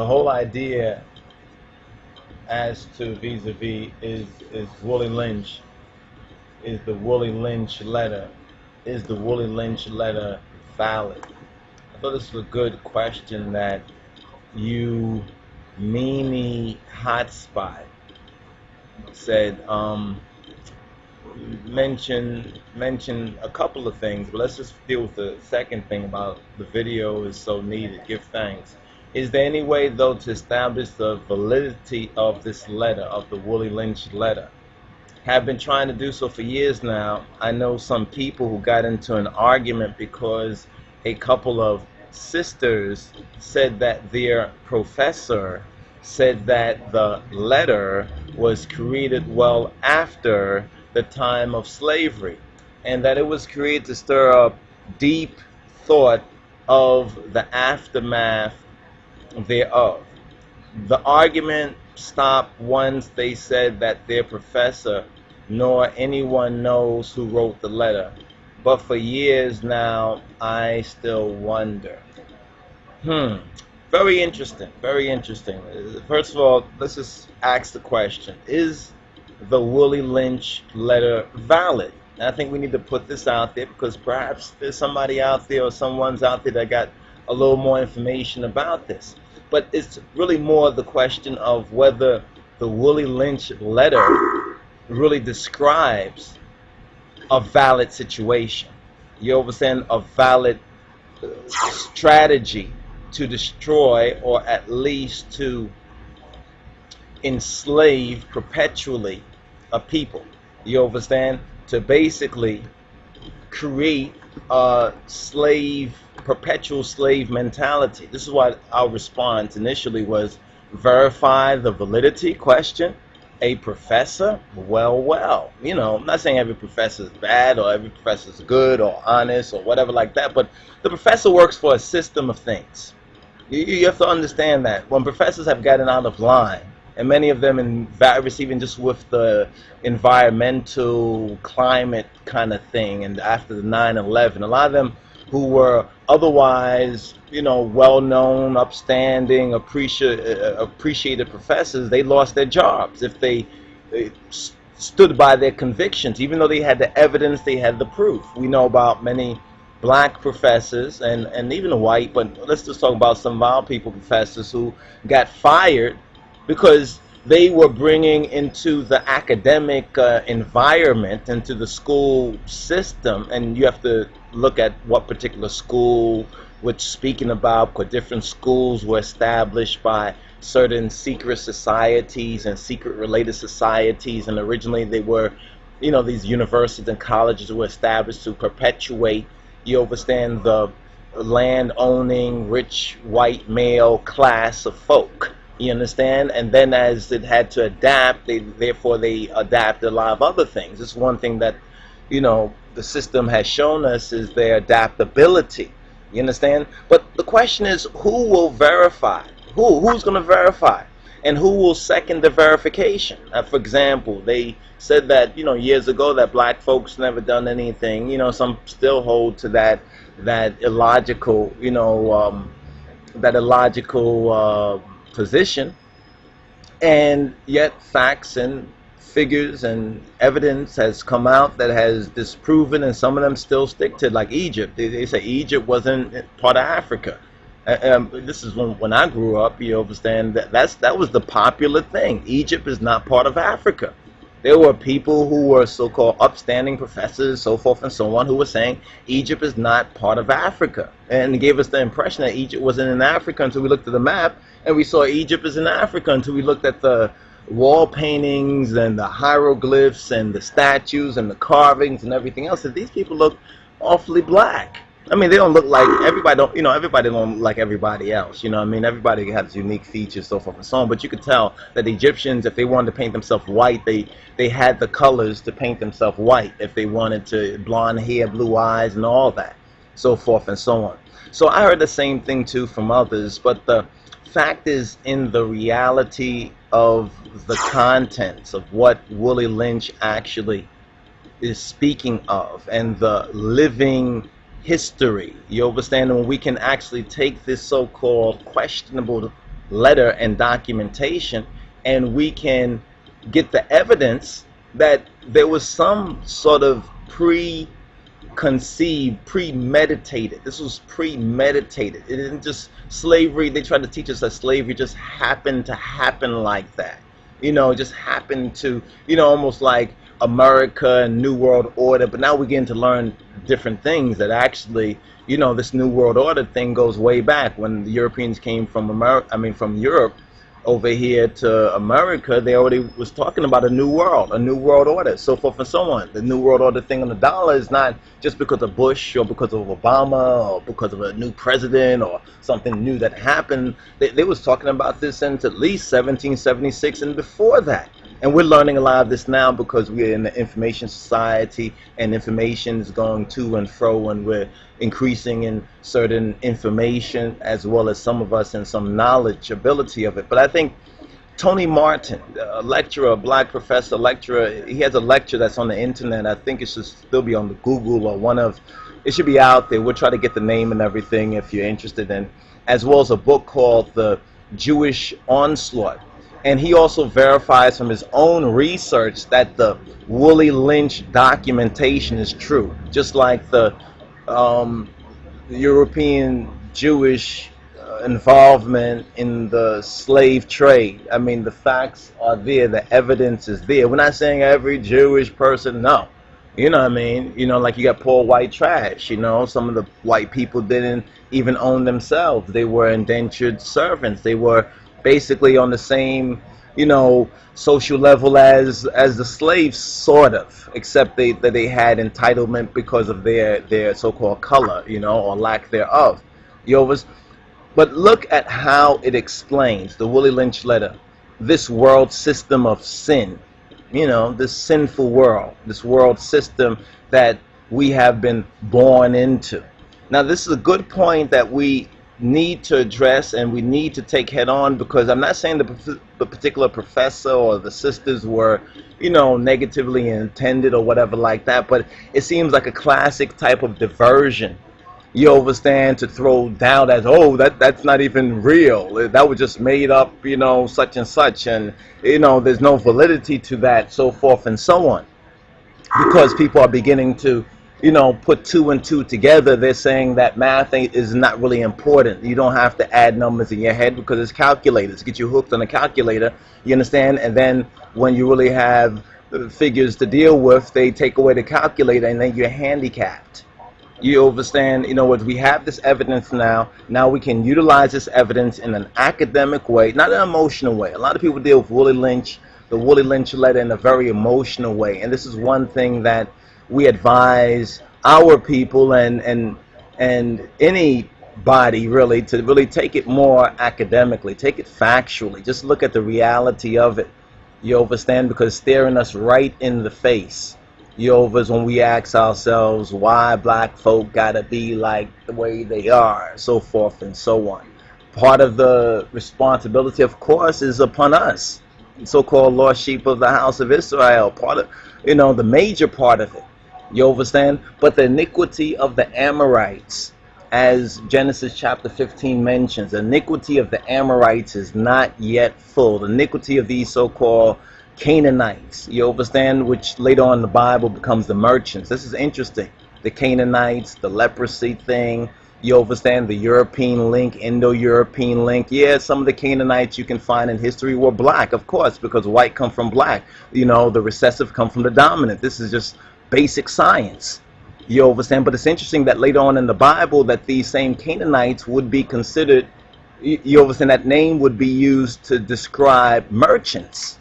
the whole idea as to vis-a-vis is Willie Lynch, is the Willie Lynch letter, is the Willie Lynch letter valid? I thought this was a good question that you meanie hotspot said. Mention a couple of things, but let's just deal with the second thing about the video is so needed. Give thanks. Is there any way though to establish the validity of this letter, of the Willie Lynch letter? Have been trying to do so for years now. I know some people who got into an argument because a couple of sisters said that their professor said that the letter was created well after the time of slavery, and that it was created to stir up deep thought of the aftermath thereof. The argument stopped once they said that their professor nor anyone knows who wrote the letter. But for years now, I still wonder. Very interesting, very interesting. First of all, let's just ask the question, is the Willie Lynch letter valid? And I think we need to put this out there because perhaps there's somebody out there or someone's out there that got a little more information about this. But it's really more the question of whether the Willie Lynch letter really describes a valid situation. You understand? A valid strategy to destroy or at least to enslave perpetually a people. You understand? To basically create a perpetual slave mentality. This is why our response initially was verify the validity question. A professor? Well, you know, I'm not saying every professor is bad or every professor is good or honest or whatever like that, but the professor works for a system of things. You have to understand that when professors have gotten out of line, and many of them in various, even just with the environmental climate kind of thing, and after the 9/11, a lot of them who were otherwise, you know, well-known, upstanding, appreciated professors, they lost their jobs if they stood by their convictions, even though they had the evidence, they had the proof. We know about many black professors and even white, but let's just talk about some of our people professors who got fired because they were bringing into the academic environment, into the school system, and you have to look at what particular school we're speaking about, because different schools were established by certain secret societies and secret related societies, and originally they were, you know, these universities and colleges were established to perpetuate, you understand, the land owning rich white male class of folk. You understand? And then as it had to adapt, therefore they adapted a lot of other things. It's one thing that, you know, the system has shown us is their adaptability. You understand? But the question is, who will verify? Who's going to verify? And who will second the verification? For example, they said that, you know, years ago that black folks never done anything. You know, some still hold to that illogical, you know, position, and yet facts and figures and evidence has come out that has disproven, and some of them still stick to it, like Egypt. They say Egypt wasn't part of Africa. This is when I grew up. You understand that was the popular thing. Egypt is not part of Africa. There were people who were so-called upstanding professors, so forth and so on, who were saying Egypt is not part of Africa, and gave us the impression that Egypt wasn't in Africa until we looked at the map, and we saw Egypt is in Africa until we looked at the wall paintings and the hieroglyphs and the statues and the carvings and everything else. That these people look awfully black. I mean, they don't look like everybody. Everybody don't look like everybody else. You know what I mean? Everybody has unique features, so forth and so on. But you could tell that the Egyptians, if they wanted to paint themselves white, they had the colors to paint themselves white. If they wanted to, blonde hair, blue eyes, and all that, so forth and so on. So I heard the same thing too from others. But the fact is, in the reality of the contents of what Willie Lynch actually is speaking of, and the living history, you understand, when we can actually take this so-called questionable letter and documentation, and we can get the evidence that there was some sort of preconceived, premeditated. This was premeditated. It didn't just slavery. They tried to teach us that slavery just happened to happen like that. You know, it just happened to, you know, almost like America and New World Order. But now we're getting to learn different things that actually, you know, this New World Order thing goes way back when the Europeans came from from Europe over here to America. They already was talking about a new world order, so forth and so on. The New World Order thing on the dollar is not just because of Bush or because of Obama or because of a new president or something new that happened. They was talking about this since at least 1776 and before that. And we're learning a lot of this now because we're in the information society, and information is going to and fro, and we're increasing in certain information as well as some of us in some knowledge ability of it. But I think Tony Martin, a lecturer, a black professor lecturer, he has a lecture that's on the internet. I think it should still be on the Google or it should be out there. We'll try to get the name and everything if you're interested in, as well as a book called The Jewish Onslaught. And he also verifies from his own research that the Willie Lynch documentation is true, just like the European Jewish involvement in the slave trade. I mean, the facts are there, the evidence is there. We're not saying every Jewish person, no. You know what I mean? You know, like you got poor white trash, you know, some of the white people didn't even own themselves. They were indentured servants. They were basically on the same, you know, social level as the slaves, sort of, except that they had entitlement because of their so-called color, you know, or lack thereof. But look at how it explains, the Willie Lynch letter, this world system of sin, you know, this sinful world, this world system that we have been born into. Now, this is a good point that we need to address and we need to take head on, because I'm not saying the particular professor or the sisters were, you know, negatively intended or whatever like that, but it seems like a classic type of diversion, you understand, to throw doubt as, oh, that's not even real, that was just made up, you know, such and such, and, you know, there's no validity to that, so forth and so on, because people are beginning to, you know, put two and two together. They're saying that math is not really important. You don't have to add numbers in your head because it's calculators. Get you hooked on a calculator, you understand? And then when you really have figures to deal with, they take away the calculator and then you're handicapped. You understand? You know what? We have this evidence now. Now we can utilize this evidence in an academic way, not an emotional way. A lot of people deal with Willie Lynch, the Willie Lynch letter, in a very emotional way. And this is one thing that we advise our people and anybody really to really take it more academically, take it factually. Just look at the reality of it. You understand? Because it's staring us right in the face. You overs when we ask ourselves why black folk gotta be like the way they are, so forth and so on. Part of the responsibility, of course, is upon us, so-called lost sheep of the house of Israel. Part of, you know, the major part of it. You understand? But the iniquity of the Amorites, as Genesis chapter 15 mentions, the iniquity of the Amorites is not yet full. The iniquity of these so-called Canaanites, you understand, which later on in the Bible becomes the merchants. This is interesting. The Canaanites, the leprosy thing, you understand, the European link, Indo-European link. Yeah, some of the Canaanites you can find in history were black, of course, because white come from black. You know, the recessive come from the dominant. This is just basic science, you understand. But it's interesting that later on in the Bible that these same Canaanites would be considered, you understand, that name would be used to describe merchants,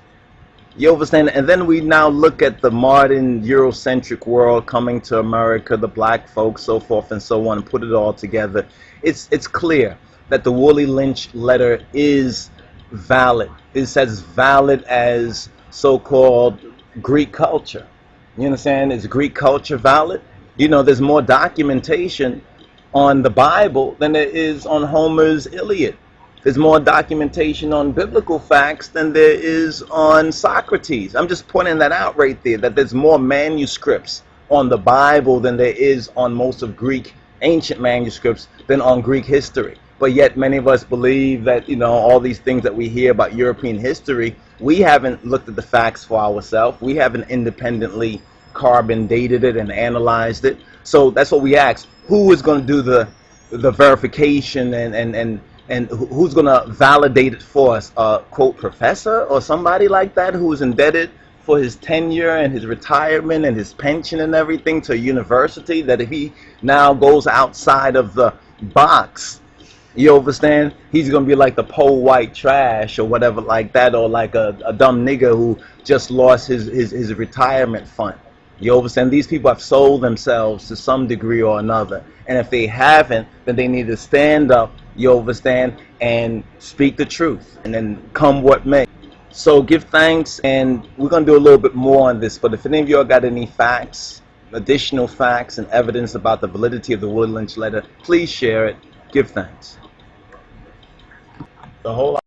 you understand. And then we now look at the modern Eurocentric world coming to America, the black folks, so forth and so on, and put it all together. It's clear that the Willie Lynch letter is valid. It's as valid as so-called Greek culture. You understand? Is Greek culture valid? You know, there's more documentation on the Bible than there is on Homer's Iliad. There's more documentation on biblical facts than there is on Socrates. I'm just pointing that out right there, that there's more manuscripts on the Bible than there is on most of Greek ancient manuscripts than on Greek history. But yet many of us believe that, you know, all these things that we hear about European history, we haven't looked at the facts for ourselves. We haven't independently carbon dated it and analyzed it. So that's what we ask. Who is going to do the verification and who's going to validate it for us? A quote professor or somebody like that who is indebted for his tenure and his retirement and his pension and everything to a university, that if he now goes outside of the box, you understand, he's going to be like the poor white trash or whatever like that, or like a dumb nigger who just lost his retirement fund. You understand? These people have sold themselves to some degree or another. And if they haven't, then they need to stand up, you understand, and speak the truth. And then come what may. So give thanks, and we're going to do a little bit more on this. But if any of y'all got any facts, additional facts and evidence about the validity of the Willie Lynch letter, please share it. Give thanks. The whole